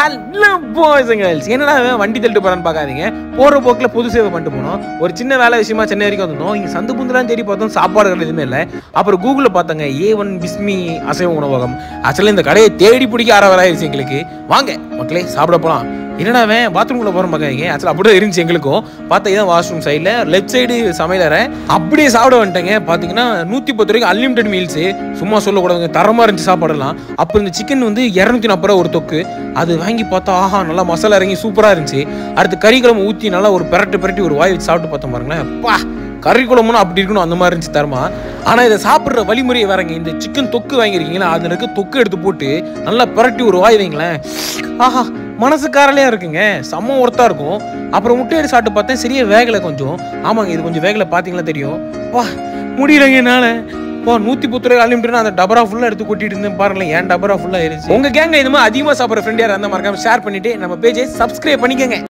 Hello boys and girls, என்னடா வண்டி தள்ளிட்டு போறான்னு பார்க்காதீங்க. போற போக்கில் பொது சேவை பண்ணிட்டு போனோம். ஒரு சின்ன வேலை விஷயமா சென்னை வரைக்கும் வந்தோம். இங்கே சந்து புந்துலாம் தேடி பார்த்தோம், சாப்பாடு எதுவுமே இல்லை. அப்புறம் கூகுளில் பார்த்தாங்க A1 பிஸ்மி அசைவ உணவகம். ஆக்சுவலாக இந்த கடையை தேடி பிடிக்க ஆரவராயிருச்சு எங்களுக்கு. வாங்க மக்களே சாப்பிட போகலாம். என்னடா பாத்ரூம்குள்ள போகிறோம் பார்க்காதீங்க. ஆக்சுவலாக அப்படியே இருந்துச்சு எங்களுக்கும். பார்த்தா இதான் வாஷ்ரூம் சைடில் லெஃப்ட் சைடு சமையலறை. அப்படியே சாப்பிட வந்துட்டேங்க. பார்த்தீங்கன்னா 110 ரூபாய்க்கு அன்லிமிடெட் மீல்ஸு. சும்மா சொல்லக்கூடாதுங்க, தரமாக இருந்துச்சு சாப்பாடெல்லாம். அப்போ இந்த சிக்கன் வந்து 240 ரூபா ஒரு தொக்கு. அது வாங்கி பார்த்தா ஆஹா நல்லா மசாலா இறங்கி சூப்பராக இருந்துச்சு. அடுத்து கறி குழம்பு ஊற்றி நல்லா ஒரு பிரட்டி ஒரு வாய் வச்சு சாப்பிட்டு பார்த்தோம் பாருங்களேன். பா கறி குழம்புனா அப்படி இருக்கணும், அந்த மாதிரி இருந்துச்சு தரமா. ஆனால் இதை சாப்பிட்ற வழிமுறையை வேறங்க. இந்த சிக்கன் தொக்கு வாங்கியிருக்கீங்களா, அதில் இருக்க தொக்கு எடுத்து போட்டு நல்லா பிரட்டி ஒரு வாய் வைங்களேன். ஆஹா மனசு காரலையாக இருக்குங்க, செம்ம ஒர்த்தாக இருக்கும். அப்புறம் முட்டை எடுத்து சாப்பிட்டு பார்த்தேன், சரியா வேகலை கொஞ்சம். ஆமாங்க இது கொஞ்சம் வேகலை, பார்த்தீங்களா தெரியும். வா முடியலைங்க என்னால். இப்போ 110 ரூபாய் அன்லிமிட்டட் அந்த டபரா ஃபுல்லாக எடுத்து கொட்டிட்டு இருந்தேன் பாருங்களேன். ஏன் டபரா ஃபுல்லாக ஆயிருச்சு. உங்கள் கேங்க இது மாதிரி அதிகமாக சாப்பிட்ற ஃப்ரெண்ட் யார் அந்த மறக்காம ஷேர் பண்ணிட்டு நம்ம பேஜை சப்ஸ்கிரைப் பண்ணிக்கங்க.